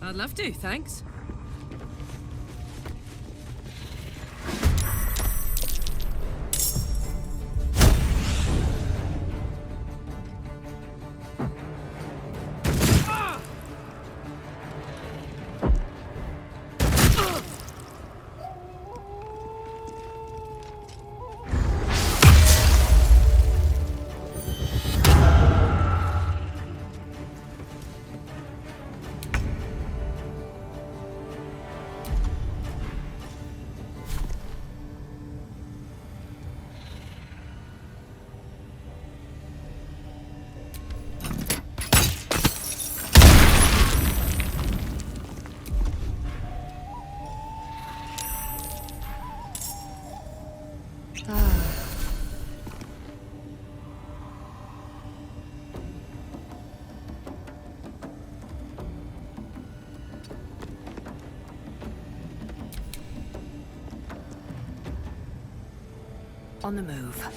I'd love to, thanks. On the move.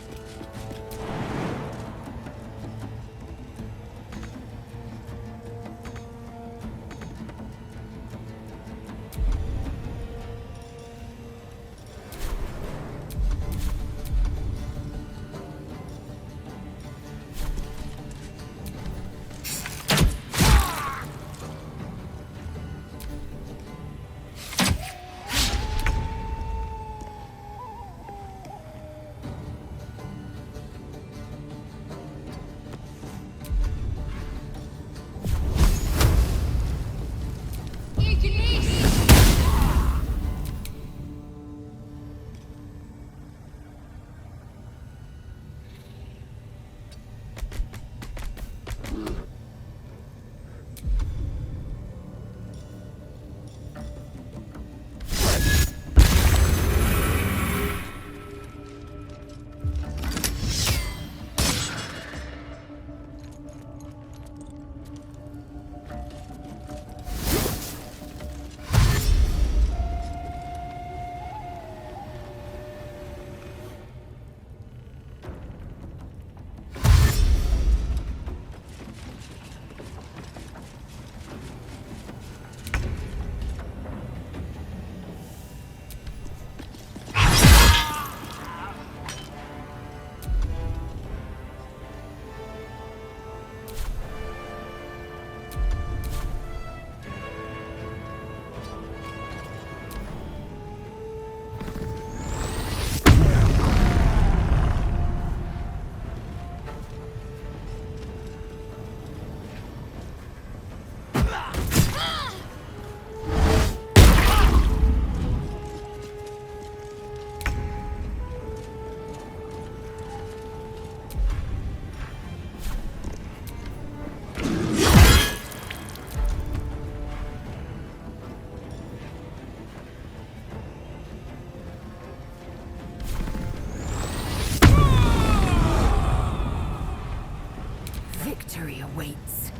Victory awaits.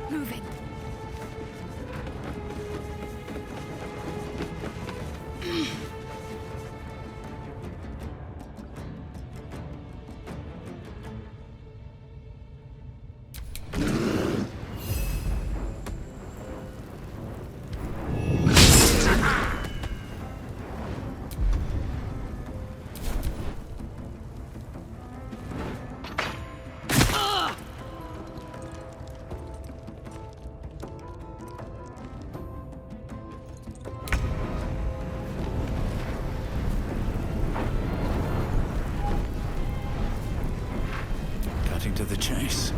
Moving. Cutting to the chase.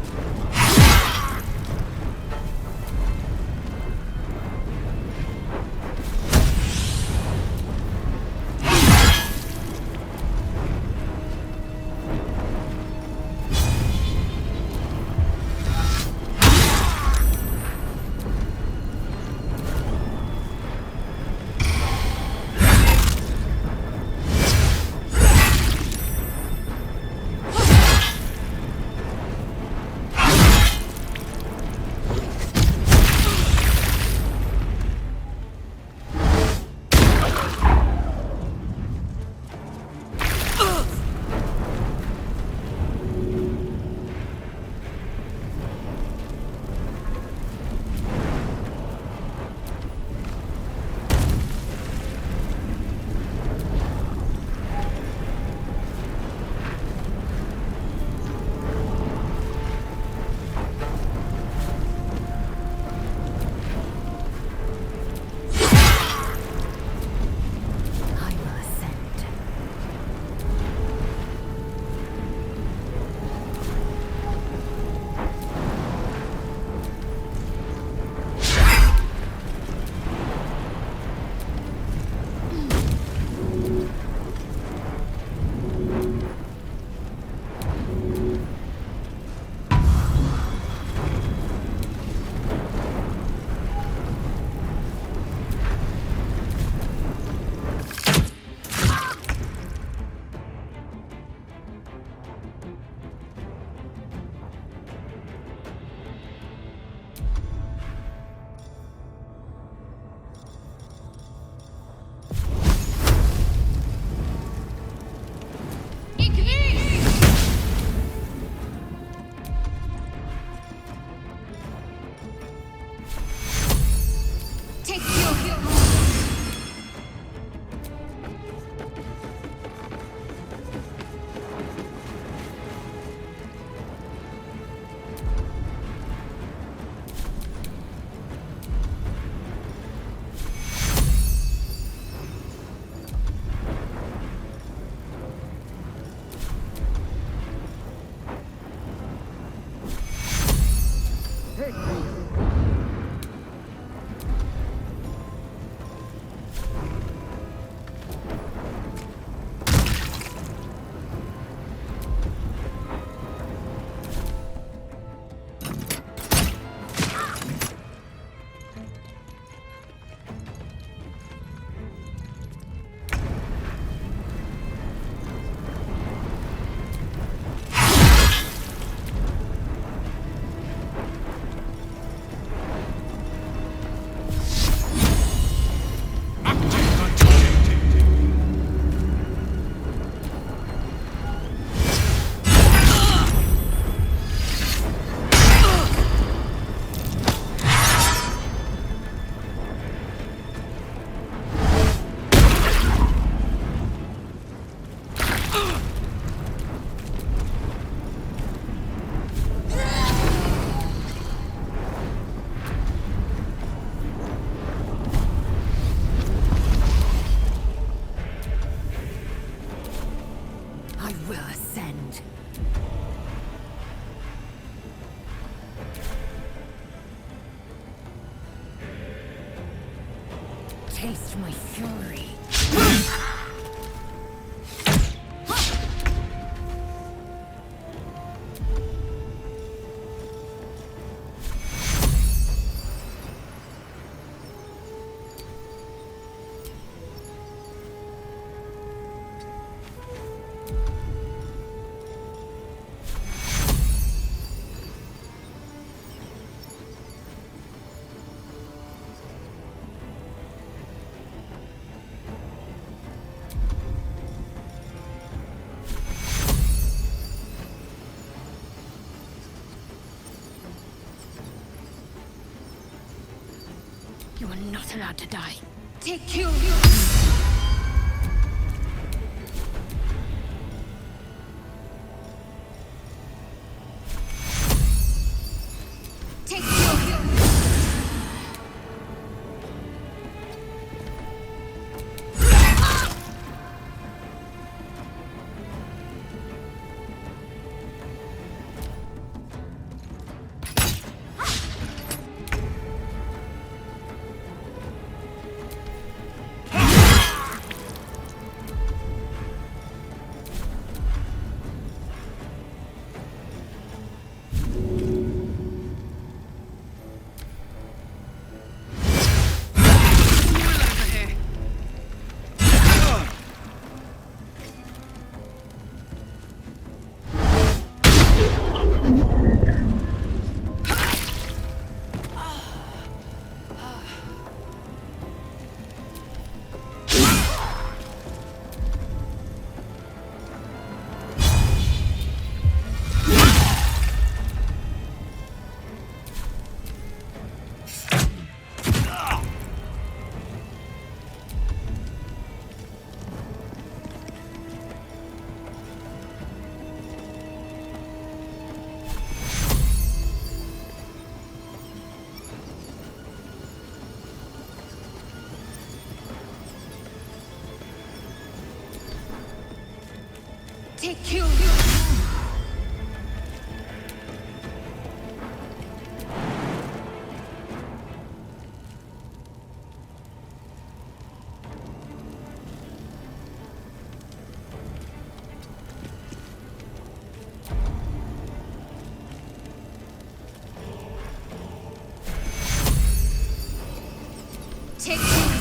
Taste my fury. You are not allowed to die. Take you! Take you! Take you! Take you!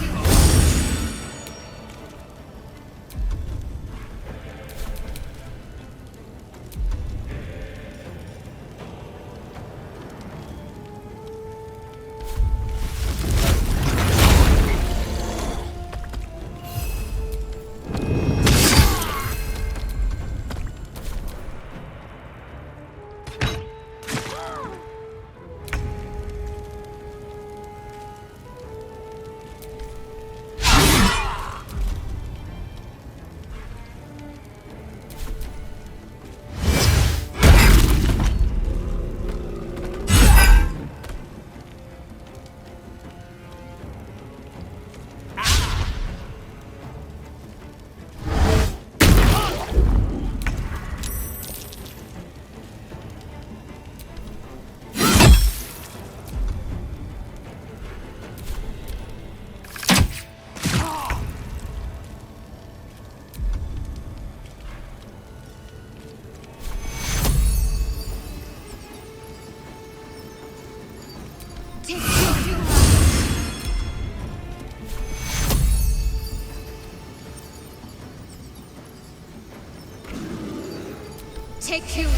Take you!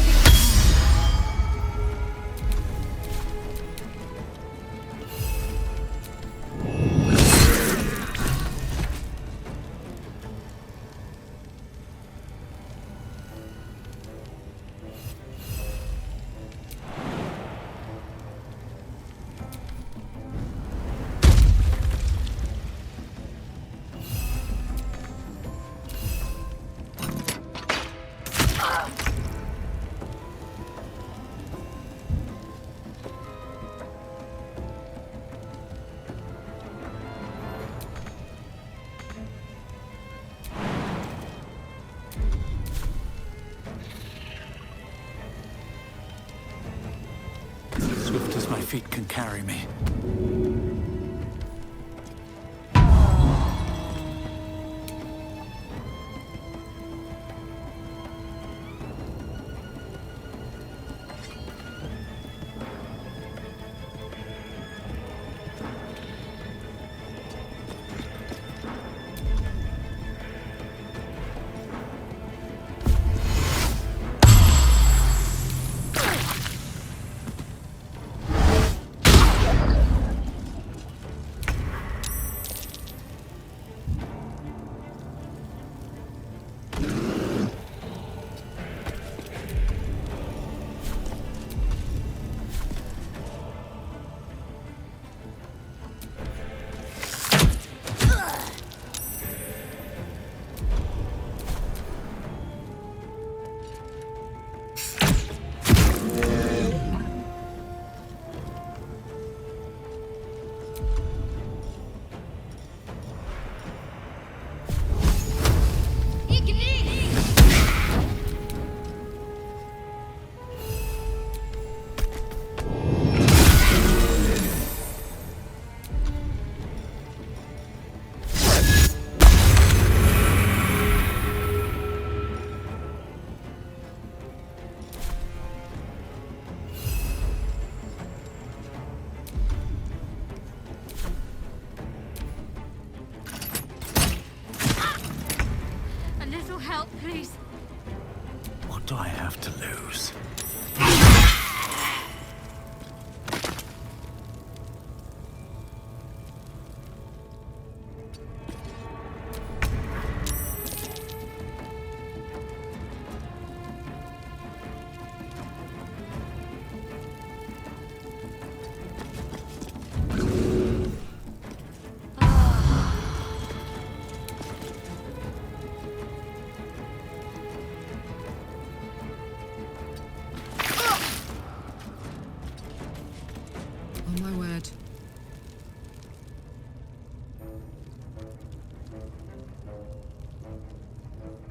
Swift as my feet can carry me.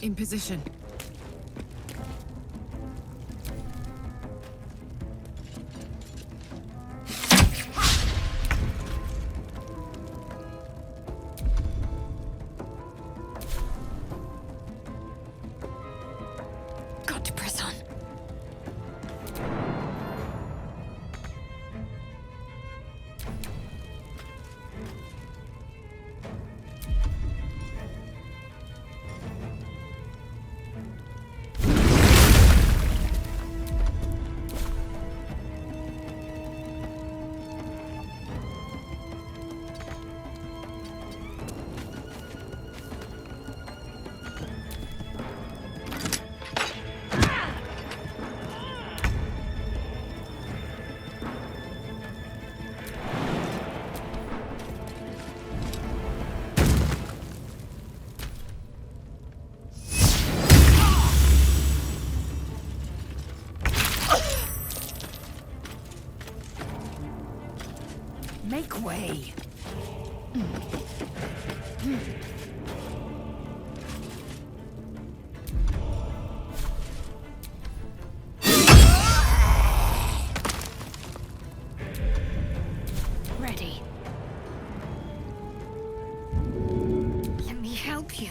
In position. Got to press on. Make way. Ready. Let me help you.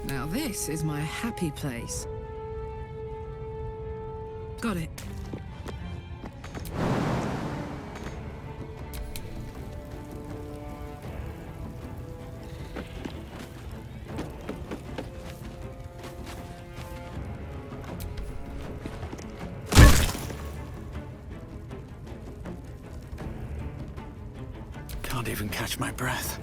Now this is my happy place. Got it. Can't even catch my breath.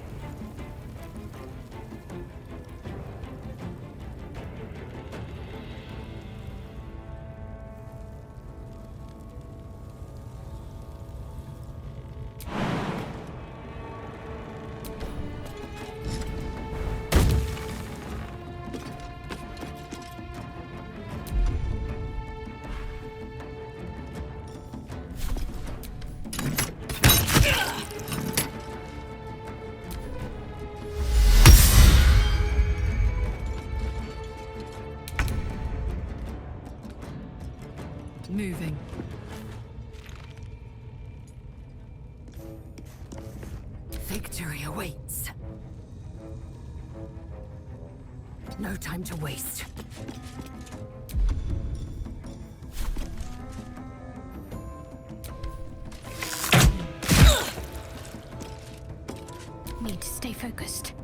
Moving. Victory awaits. No time to waste. Need to stay focused.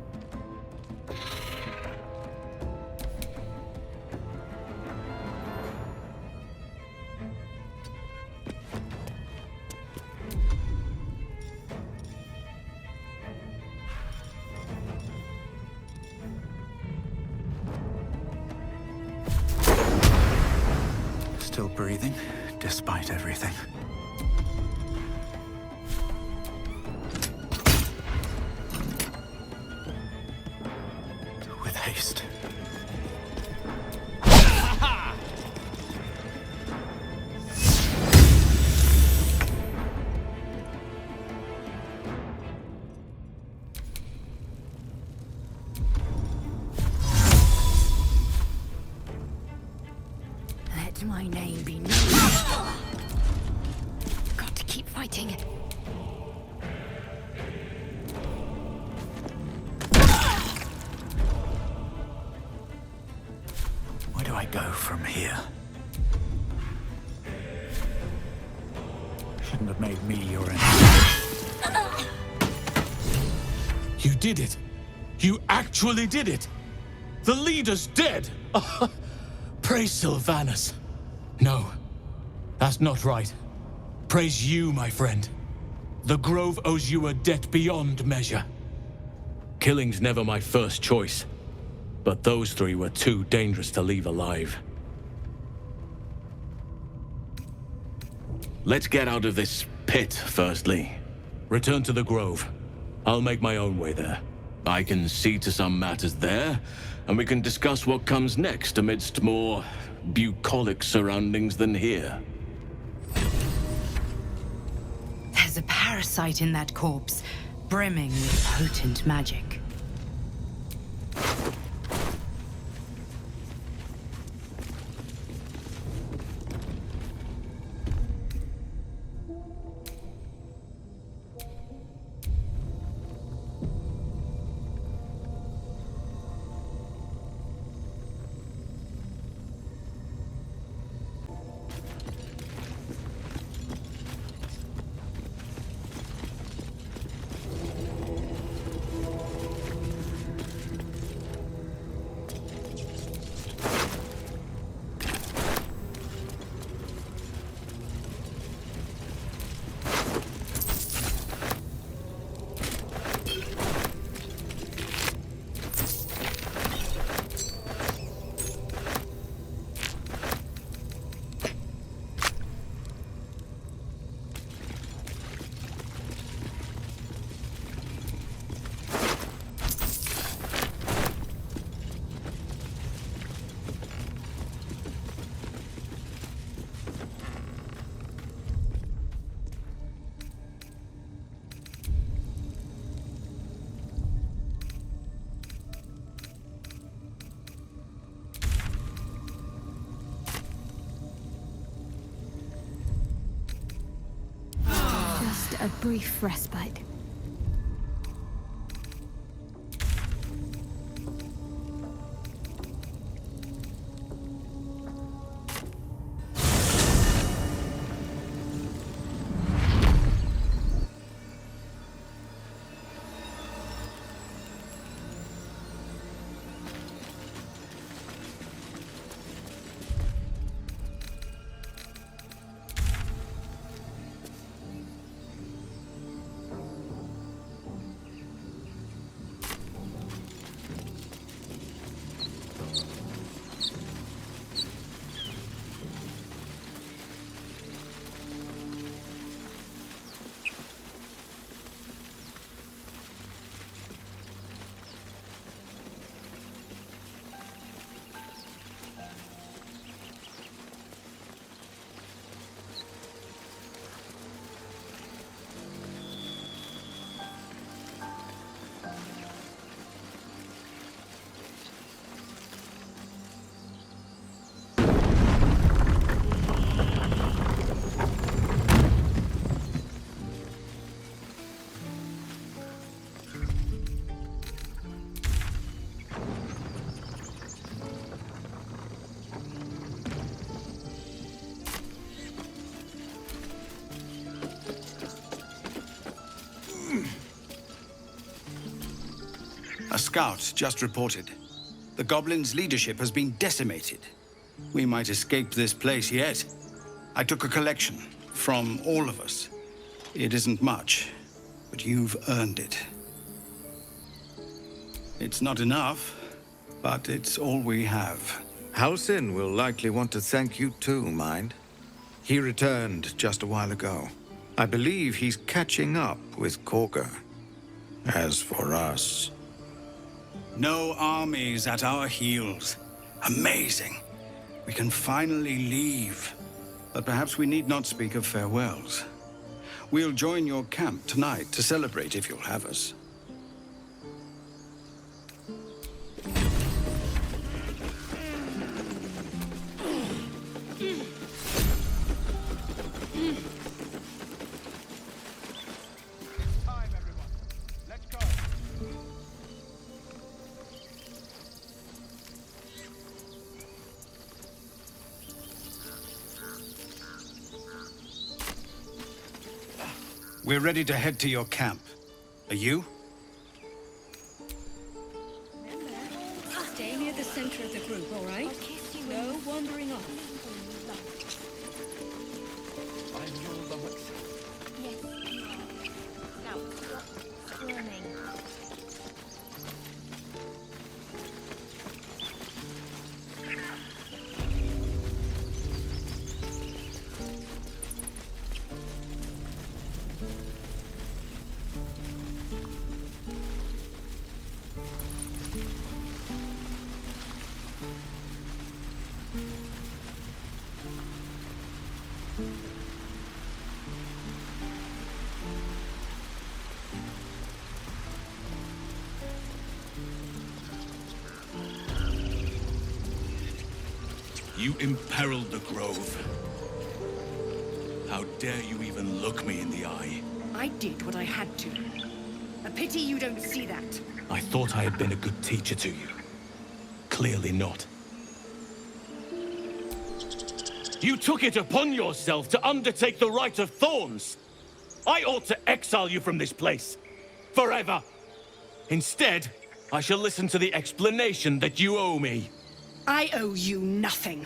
Still breathing, despite everything. With haste. Let my name be known. Got to keep fighting. Where do I go from here? Shouldn't have made me your enemy. You did it! You actually did it! The leader's dead! Praise Sylvanus. No, that's not right. Praise you, my friend. The Grove owes you a debt beyond measure. Killing's never my first choice, but those three were too dangerous to leave alive. Let's get out of this pit, firstly. Return to the Grove. I'll make my own way there. I can see to some matters there, and we can discuss what comes next amidst more bucolic surroundings than here. There's a parasite in that corpse, brimming with potent magic. A brief respite. A scout just reported. The goblins' leadership has been decimated. We might escape this place yet. I took a collection from all of us. It isn't much, but you've earned it. It's not enough, but it's all we have. Halsin will likely want to thank you too, mind. He returned just a while ago. I believe he's catching up with Korga. As for us... No armies at our heels. Amazing. We can finally leave. But perhaps we need not speak of farewells. We'll join your camp tonight to celebrate if you'll have us. We're ready to head to your camp. Are you? Stay near the center of the group, all right? No wandering off. You imperiled the grove. How dare you even look me in the eye? I did what I had to. A pity you don't see that. I thought I had been a good teacher to you. Clearly not. You took it upon yourself to undertake the Rite of Thorns. I ought to exile you from this place. Forever. Instead, I shall listen to the explanation that you owe me. I owe you nothing.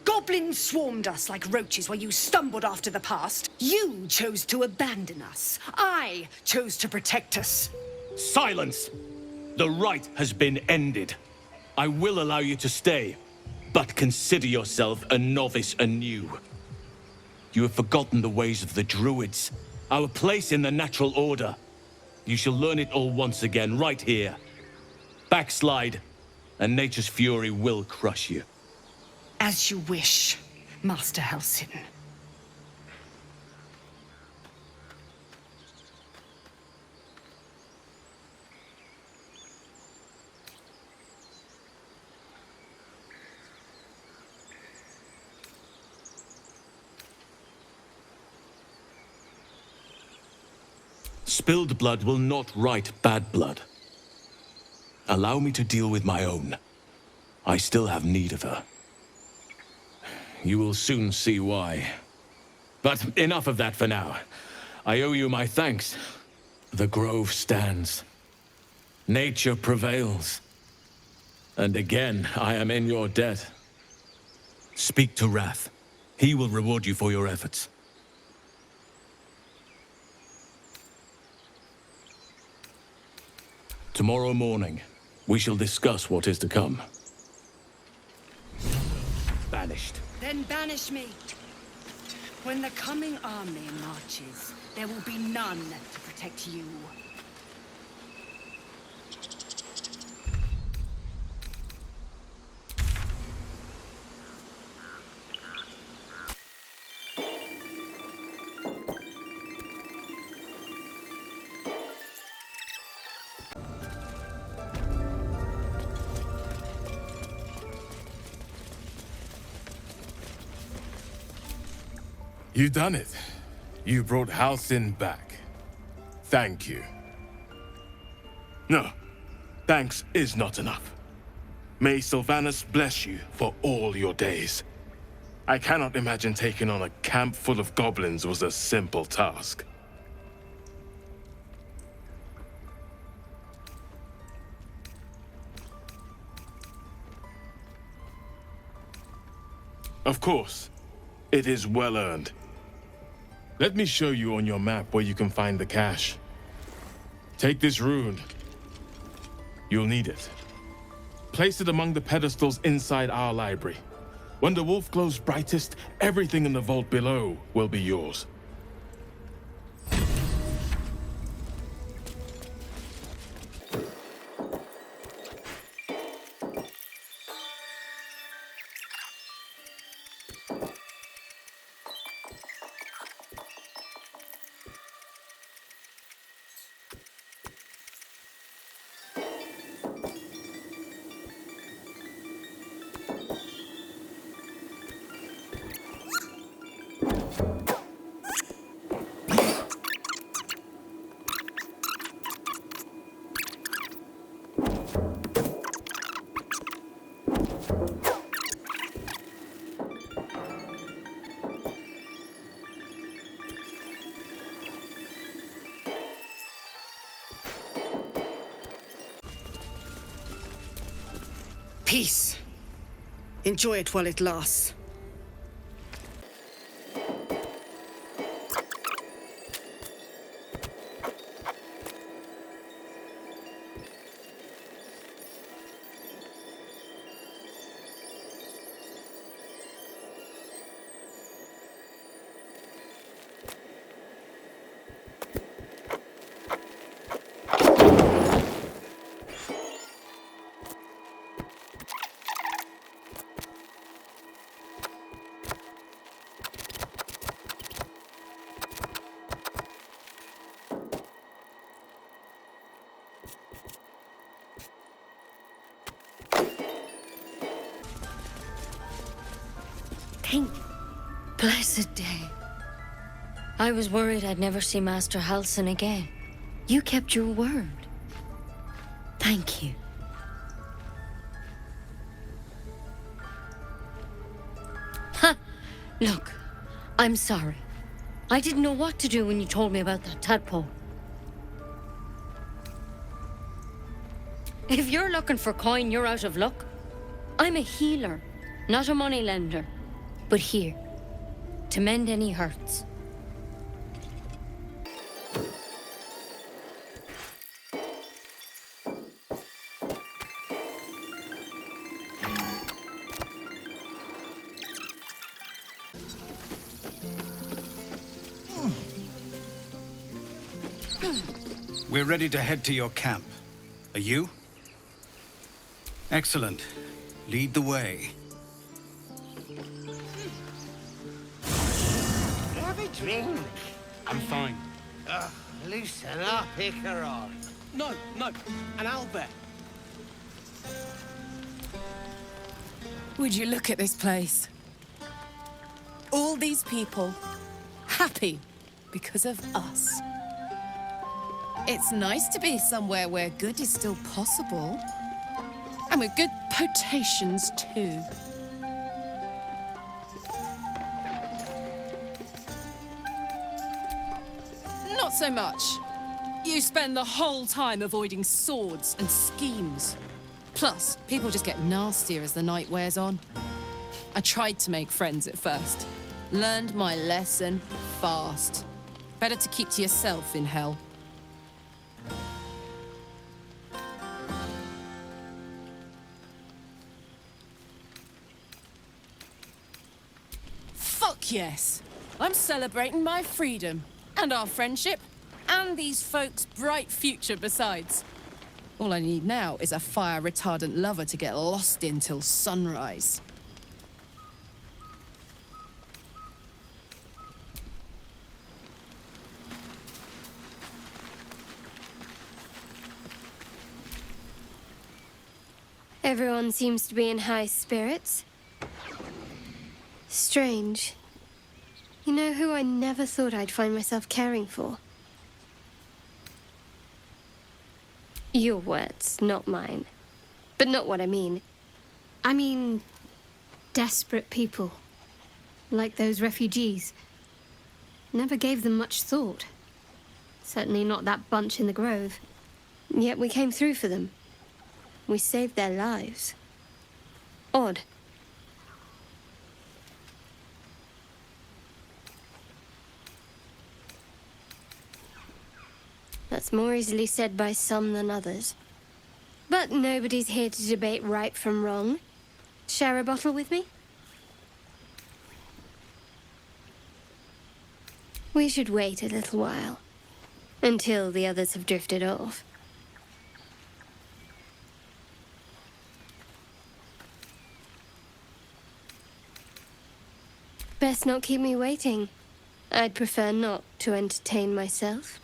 Goblins swarmed us like roaches while you stumbled after the past. You chose to abandon us. I chose to protect us. Silence! The rite has been ended. I will allow you to stay, but consider yourself a novice anew. You have forgotten the ways of the druids, our place in the natural order. You shall learn it all once again, right here. Backslide, and nature's fury will crush you. As you wish, Master Halsin. Spilled blood will not right bad blood. Allow me to deal with my own. I still have need of her. You will soon see why. But enough of that for now. I owe you my thanks. The grove stands. Nature prevails. And again, I am in your debt. Speak to Wrath. He will reward you for your efforts. Tomorrow morning, we shall discuss what is to come. Banished. Then banish me. When the coming army marches, there will be none to protect you. You done it. You brought Halsin back. Thank you. No, thanks is not enough. May Sylvanus bless you for all your days. I cannot imagine taking on a camp full of goblins was a simple task. Of course, it is well earned. Let me show you on your map where you can find the cache. Take this rune. You'll need it. Place it among the pedestals inside our library. When the wolf glows brightest, everything in the vault below will be yours. Peace. Enjoy it while it lasts. Thank blessed day. I was worried I'd never see Master Halsin again. You kept your word. Thank you. Ha! Look, I'm sorry. I didn't know what to do when you told me about that tadpole. If you're looking for coin, you're out of luck. I'm a healer, not a moneylender. But here, to mend any hurts. We're ready to head to your camp. Are you? Excellent. Lead the way. Have a drink. I'm fine. Loosen up, Icaron. No, an owlbear. Would you look at this place? All these people happy because of us. It's nice to be somewhere where good is still possible. And with good potations, too. Not so much. You spend the whole time avoiding swords and schemes. Plus, people just get nastier as the night wears on. I tried to make friends at first. Learned my lesson fast. Better to keep to yourself in hell. Fuck yes! I'm celebrating my freedom, and our friendship, and these folks' bright future besides. All I need now is a fire-retardant lover to get lost in till sunrise. Everyone seems to be in high spirits. Strange. You know who I never thought I'd find myself caring for? Your words, not mine. But not what I mean. I mean, desperate people. Like those refugees. Never gave them much thought. Certainly not that bunch in the grove. Yet we came through for them. We saved their lives. Odd. That's more easily said by some than others. But nobody's here to debate right from wrong. Share a bottle with me? We should wait a little while. Until the others have drifted off. Best not keep me waiting. I'd prefer not to entertain myself.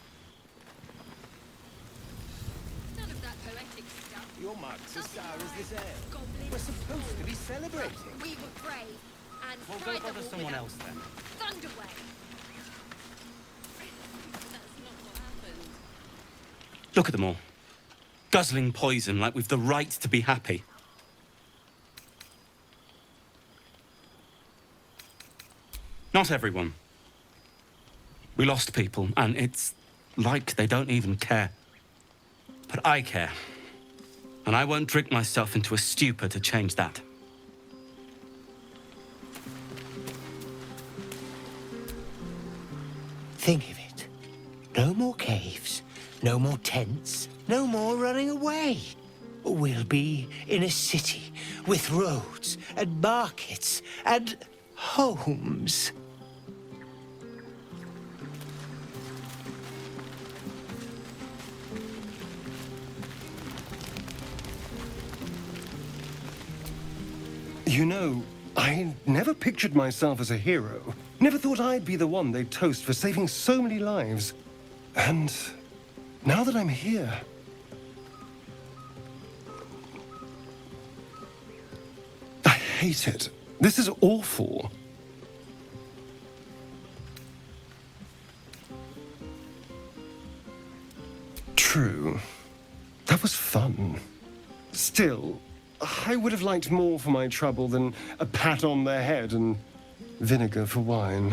Your mug's as sour as this ale. We're supposed to be celebrating. We were brave and Well, tried go bother them someone all else then. Thunderway. That's not what happened. Look at them all. Guzzling poison like we've the right to be happy. Not everyone. We lost people, and it's like they don't even care. But I care. And I won't drink myself into a stupor to change that. Think of it. No more caves, no more tents, no more running away. We'll be in a city with roads and markets and homes. You know, I never pictured myself as a hero. Never thought I'd be the one they'd toast for saving so many lives. And now that I'm here... I hate it. This is awful. True. That was fun. Still, I would have liked more for my trouble than a pat on the head and vinegar for wine.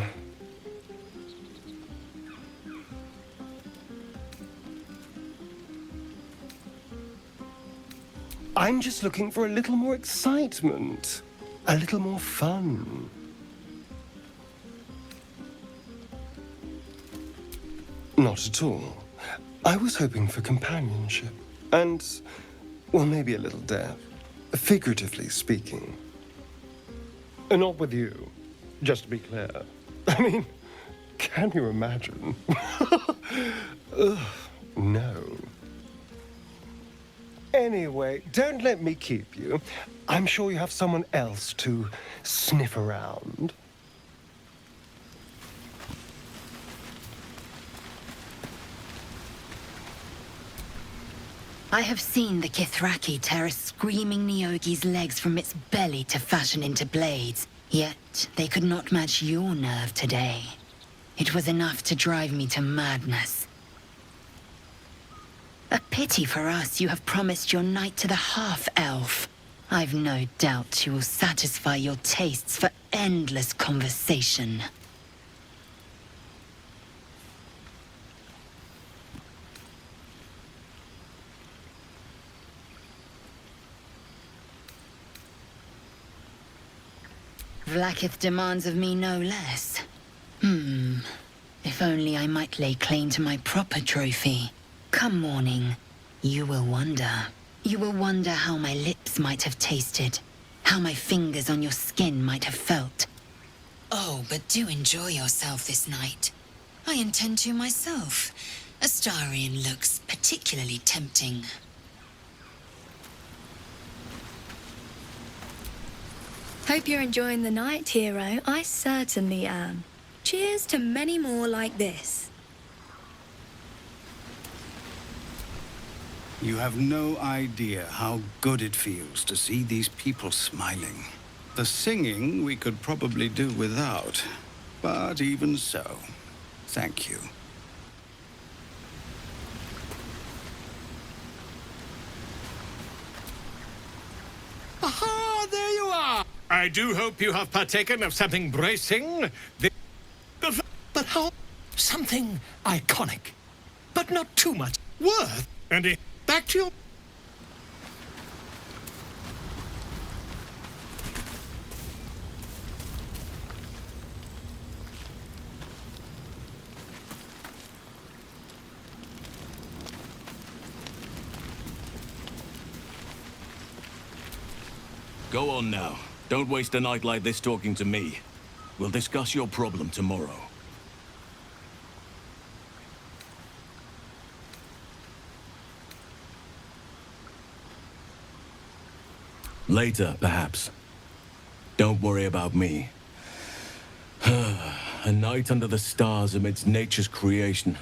I'm just looking for a little more excitement, a little more fun. Not at all. I was hoping for companionship. And, well, maybe a little death. Figuratively speaking. Not with you, just to be clear. I mean, can you imagine? Ugh, no. Anyway, don't let me keep you. I'm sure you have someone else to sniff around. I have seen the Kithraki tear a screaming Neogi's legs from its belly to fashion into blades. Yet, they could not match your nerve today. It was enough to drive me to madness. A pity for us you have promised your night to the half-elf. I've no doubt she will satisfy your tastes for endless conversation. Vlaakith demands of me no less. If only I might lay claim to my proper trophy. Come morning, you will wonder. You will wonder how my lips might have tasted, how my fingers on your skin might have felt. Oh, but do enjoy yourself this night. I intend to myself. Astarion looks particularly tempting. Hope you're enjoying the night, hero. I certainly am. Cheers to many more like this. You have no idea how good it feels to see these people smiling. The singing we could probably do without, but even so, thank you. Aha! There you are! I do hope you have partaken of something bracing. But how? Something iconic. But not too much. Worth. And back to your... Go on now. Don't waste a night like this talking to me. We'll discuss your problem tomorrow. Later, perhaps. Don't worry about me. A night under the stars amidst nature's creation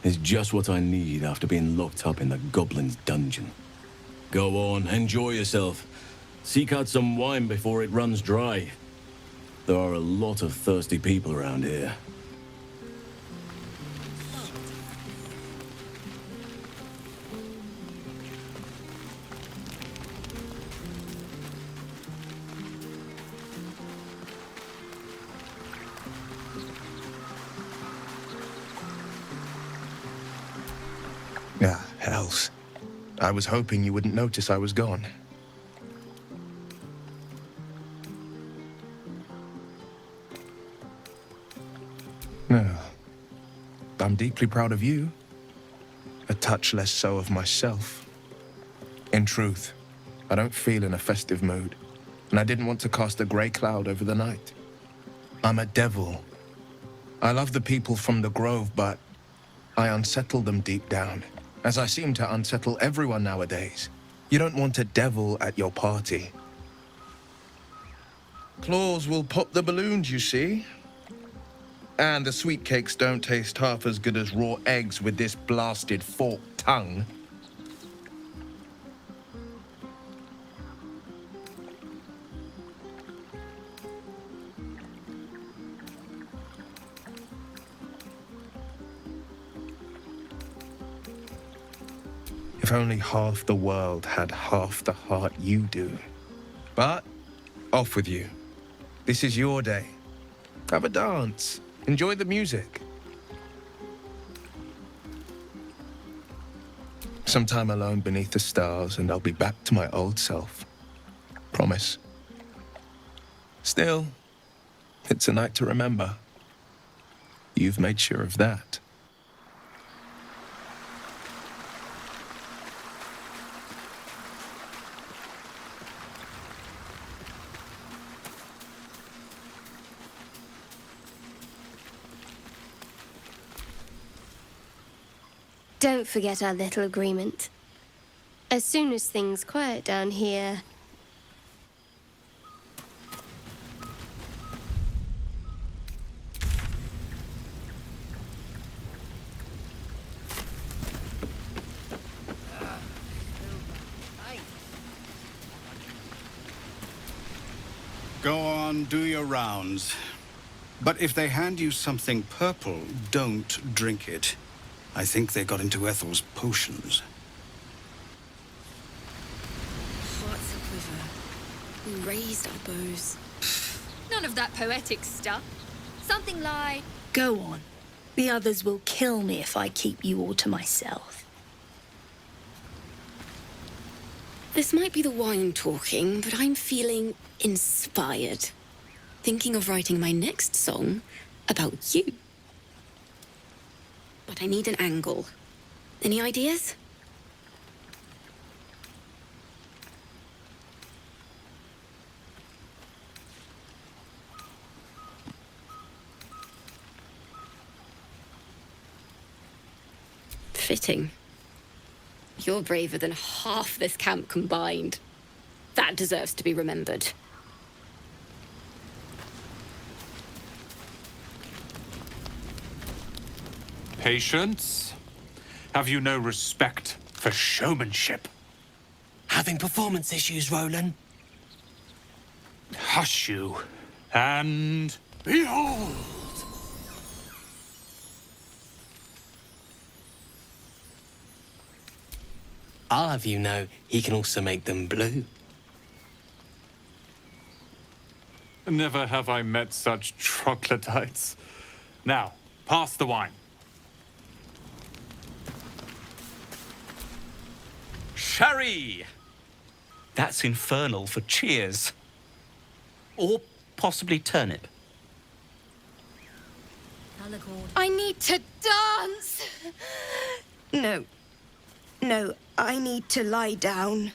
is just what I need after being locked up in the goblin's dungeon. Go on, enjoy yourself. Seek out some wine before it runs dry. There are a lot of thirsty people around here. Ah, hells. I was hoping you wouldn't notice I was gone. No. I'm deeply proud of you. A touch less so of myself. In truth, I don't feel in a festive mood, and I didn't want to cast a grey cloud over the night. I'm a devil. I love the people from the Grove, but I unsettle them deep down, as I seem to unsettle everyone nowadays. You don't want a devil at your party. Claws will pop the balloons, you see. And the sweet cakes don't taste half as good as raw eggs with this blasted forked tongue. If only half the world had half the heart you do. But, off with you. This is your day. Have a dance. Enjoy the music. Some time alone beneath the stars, and I'll be back to my old self. Promise. Still, it's a night to remember. You've made sure of that. Don't forget our little agreement. As soon as things quiet down here... Go on, do your rounds. But if they hand you something purple, don't drink it. I think they got into Ethel's potions. Hearts a quiver. We raised our bows. None of that poetic stuff. Something like... Go on. The others will kill me if I keep you all to myself. This might be the wine talking, but I'm feeling inspired. Thinking of writing my next song about you. But I need an angle. Any ideas? Fitting. You're braver than half this camp combined. That deserves to be remembered. Patience? Have you no respect for showmanship? Having performance issues, Roland? Hush you, and behold! I'll have you know, he can also make them blue. Never have I met such troglodytes. Now, pass the wine. Sherry! That's infernal for cheers. Or possibly turnip. I need to dance! No. No, I need to lie down.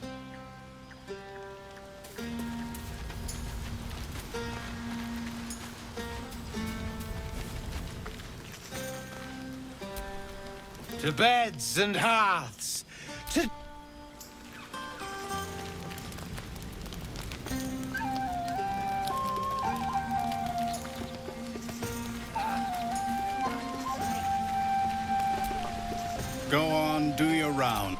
To beds and hearths. To... Go on, do your round.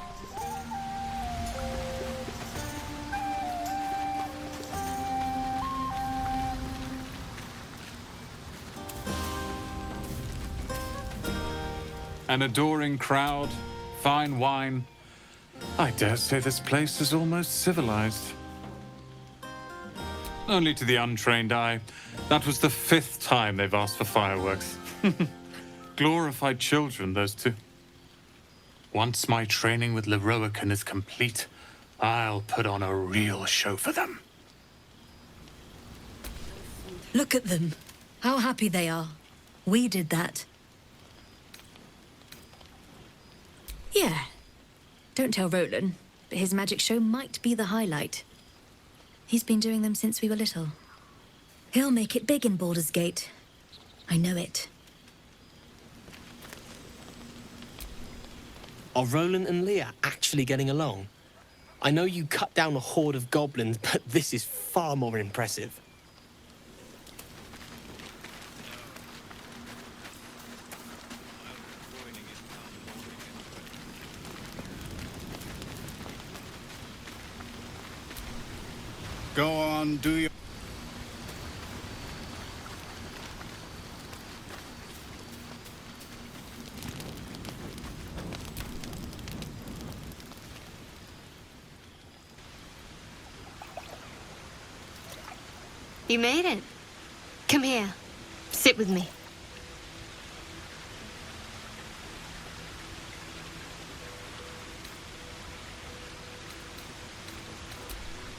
An adoring crowd, fine wine. I dare say this place is almost civilized. Only to the untrained eye. That was the 5th time they've asked for fireworks. Glorified children, those two. Once my training with Leroican is complete, I'll put on a real show for them. Look at them. How happy they are. We did that. Yeah. Don't tell Roland, but his magic show might be the highlight. He's been doing them since we were little. He'll make it big in Baldur's Gate. I know it. Are Roland and Leah actually getting along? I know you cut down a horde of goblins, but this is far more impressive. Go on, do your... You made it. Come here. Sit with me.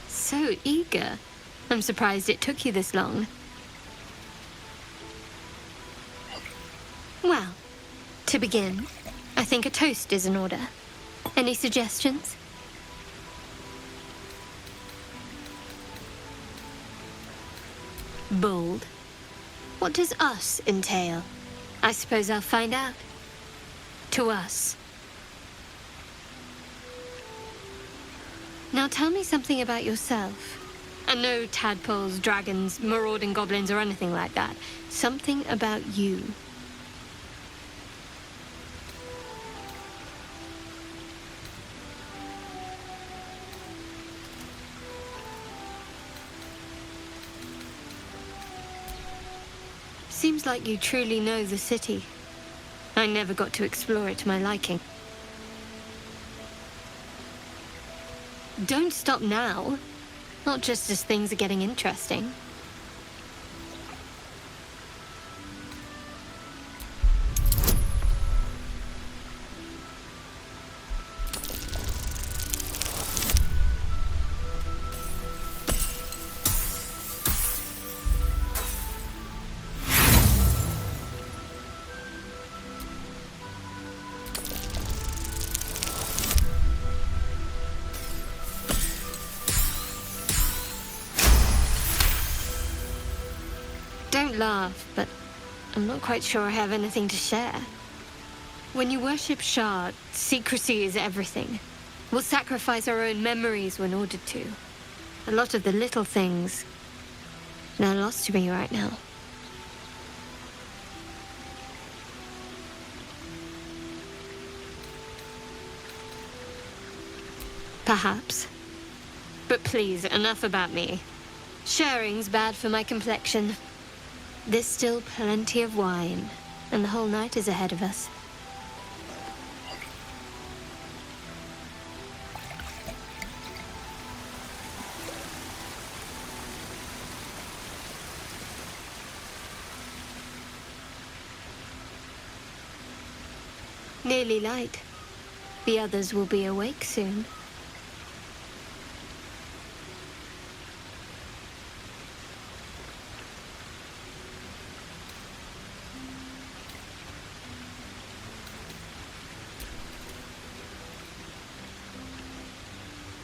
So eager. I'm surprised it took you this long. Well, to begin, I think a toast is in order. Any suggestions? Bold. What does us entail? I suppose I'll find out. To us. Now tell me something about yourself. And no tadpoles, dragons, marauding goblins, or anything like that. Something about you. Seems like you truly know the city. I never got to explore it to my liking. Don't stop now. Not just as things are getting interesting. Don't laugh, but I'm not quite sure I have anything to share. When you worship Shard, secrecy is everything. We'll sacrifice our own memories when ordered to. A lot of the little things, they're lost to me right now. Perhaps. But please, enough about me. Sharing's bad for my complexion. There's still plenty of wine, and the whole night is ahead of us. Nearly light. The others will be awake soon.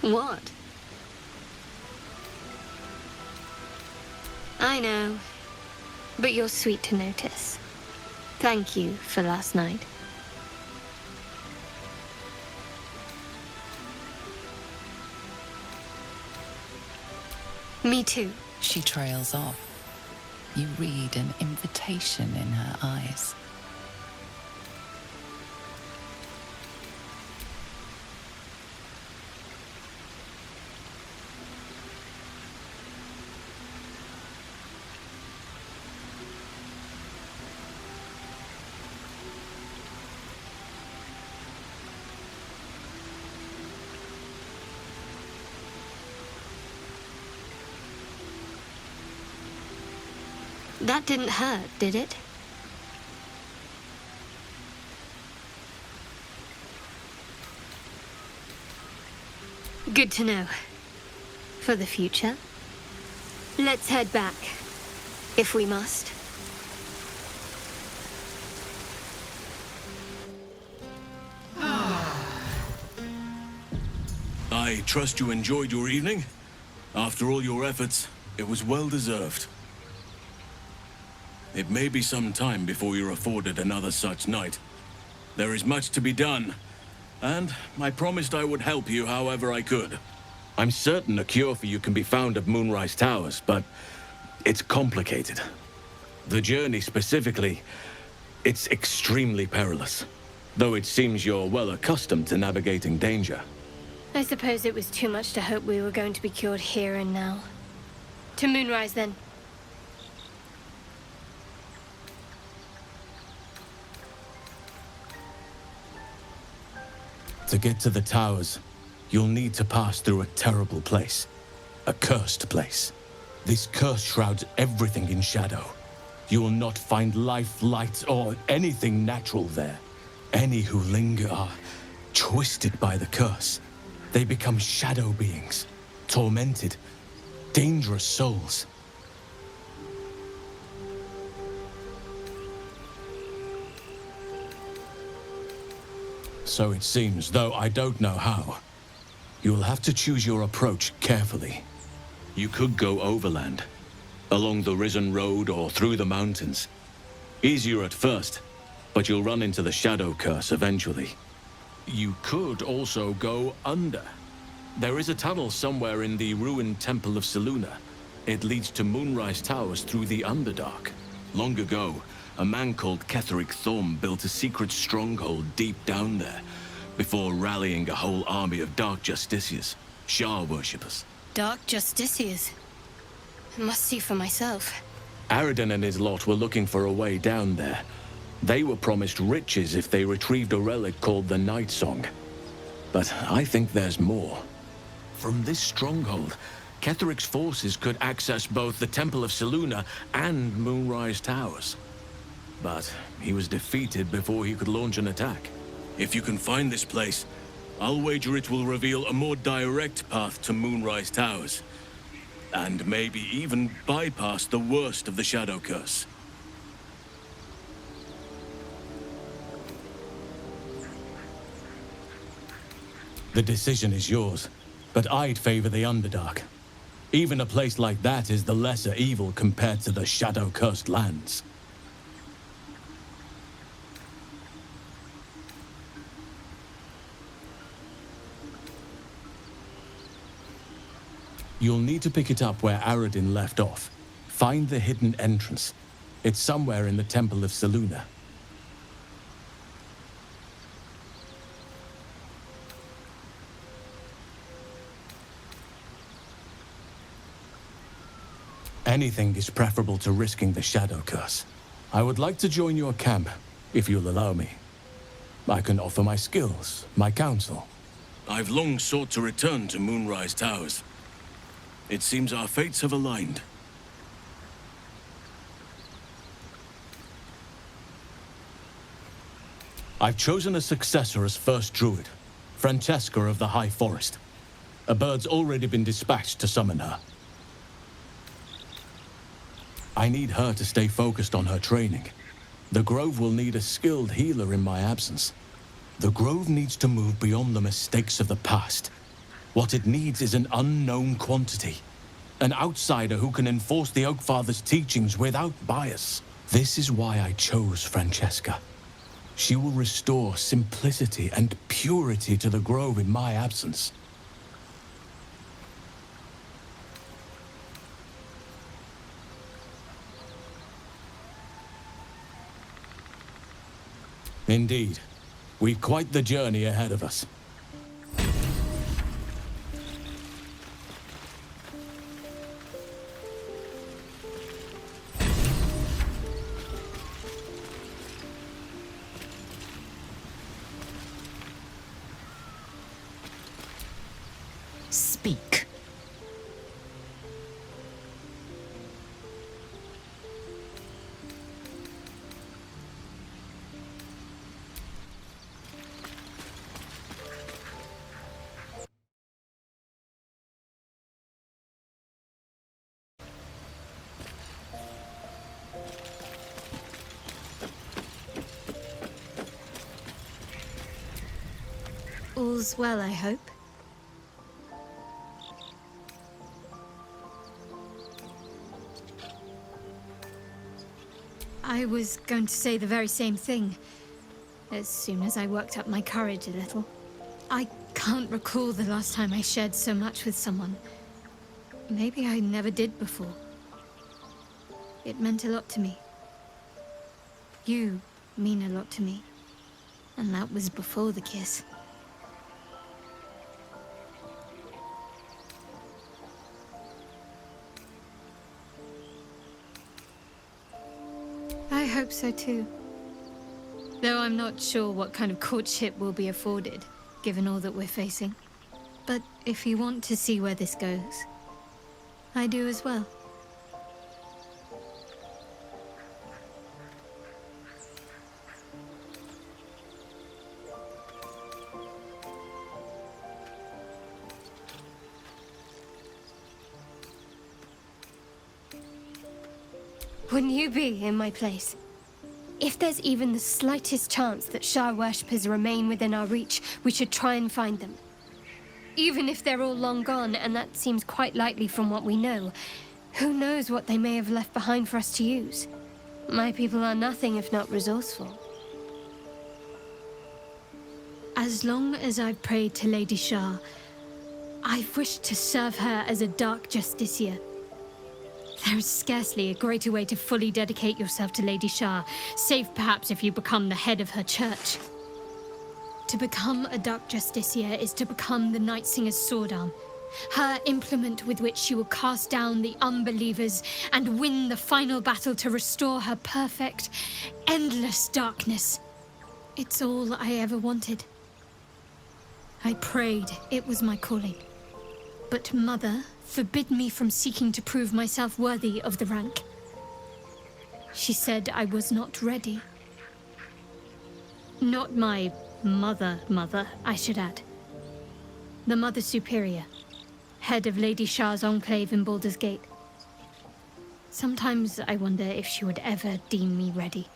What? I know, but you're sweet to notice. Thank you for last night. Me too. She trails off. You read an invitation in her eyes. That didn't hurt, did it? Good to know. For the future. Let's head back, if we must. I trust you enjoyed your evening. After all your efforts, it was well deserved. It may be some time before you're afforded another such night. There is much to be done, and I promised I would help you however I could. I'm certain a cure for you can be found at Moonrise Towers, but it's complicated. The journey specifically, it's extremely perilous. Though it seems you're well accustomed to navigating danger. I suppose it was too much to hope we were going to be cured here and now. To Moonrise, then. To get to the towers, you'll need to pass through a terrible place. A cursed place. This curse shrouds everything in shadow. You will not find life, light, or anything natural there. Any who linger are twisted by the curse. They become shadow beings, tormented, dangerous souls. So it seems, though I don't know how. You'll have to choose your approach carefully. You could go overland, along the Risen Road or through the mountains. Easier at first, but you'll run into the Shadow Curse eventually. You could also go under. There is a tunnel somewhere in the ruined Temple of Selûne. It leads to Moonrise Towers through the Underdark. Long ago, a man called Ketheric Thorm built a secret stronghold deep down there, before rallying a whole army of Dark Justiciars, Shah worshippers. Dark Justiciars. I must see for myself. Aradin and his lot were looking for a way down there. They were promised riches if they retrieved a relic called the Night Song. But I think there's more. From this stronghold, Ketheric's forces could access both the Temple of Selûne and Moonrise Towers. But he was defeated before he could launch an attack. If you can find this place, I'll wager it will reveal a more direct path to Moonrise Towers. And maybe even bypass the worst of the Shadow Curse. The decision is yours, but I'd favor the Underdark. Even a place like that is the lesser evil compared to the Shadow-cursed lands. You'll need to pick it up where Aradin left off. Find the hidden entrance. It's somewhere in the Temple of Selûne. Anything is preferable to risking the Shadow Curse. I would like to join your camp, if you'll allow me. I can offer my skills, my counsel. I've long sought to return to Moonrise Towers. It seems our fates have aligned. I've chosen a successor as first druid, Francesca of the High Forest. A bird's already been dispatched to summon her. I need her to stay focused on her training. The Grove will need a skilled healer in my absence. The Grove needs to move beyond the mistakes of the past. What it needs is an unknown quantity. An outsider who can enforce the Oakfather's teachings without bias. This is why I chose Francesca. She will restore simplicity and purity to the Grove in my absence. Indeed. We've quite the journey ahead of us. Speak. All's well, I hope. I was going to say the very same thing, as soon as I worked up my courage a little. I can't recall the last time I shared so much with someone. Maybe I never did before. It meant a lot to me. You mean a lot to me. And that was before the kiss. I hope so too. Though I'm not sure what kind of courtship we'll be afforded, given all that we're facing. But if you want to see where this goes, I do as well. Wouldn't you be in my place? If there's even the slightest chance that Shah worshippers remain within our reach, we should try and find them. Even if they're all long gone, and that seems quite likely from what we know, who knows what they may have left behind for us to use? My people are nothing if not resourceful. As long as I've prayed to Lady Shah, I've wished to serve her as a Dark Justiciar. There is scarcely a greater way to fully dedicate yourself to Lady Shah, save perhaps if you become the head of her church. To become a Dark Justiciar is to become the Night Singer's sword arm, her implement with which she will cast down the unbelievers and win the final battle to restore her perfect, endless darkness. It's all I ever wanted. I prayed it was my calling. But Mother forbid me from seeking to prove myself worthy of the rank. She said I was not ready. Not my mother, I should add. The Mother Superior, head of Lady Shah's enclave in Baldur's Gate. Sometimes I wonder if she would ever deem me ready.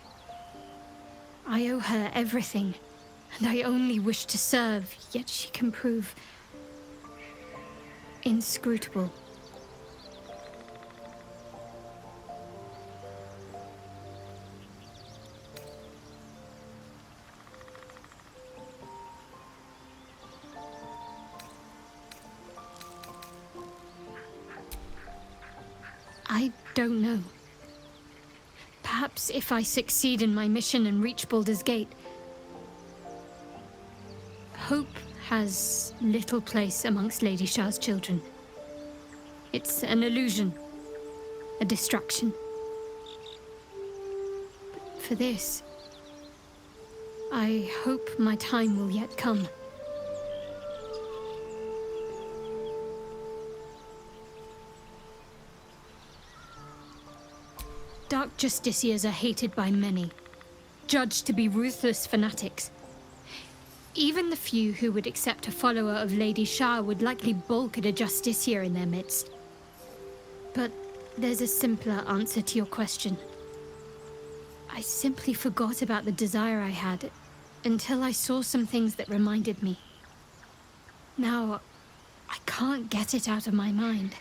I owe her everything, and I only wish to serve, yet she can prove inscrutable. I don't know. Perhaps if I succeed in my mission and reach Baldur's Gate, hope has little place amongst Lady Shah's children. It's an illusion, a distraction. But for this, I hope my time will yet come. Dark Justiciars are hated by many, judged to be ruthless fanatics. Even the few who would accept a follower of Lady Shah would likely balk at a Justiciar in their midst. But there's a simpler answer to your question. I simply forgot about the desire I had until I saw some things that reminded me. Now, I can't get it out of my mind.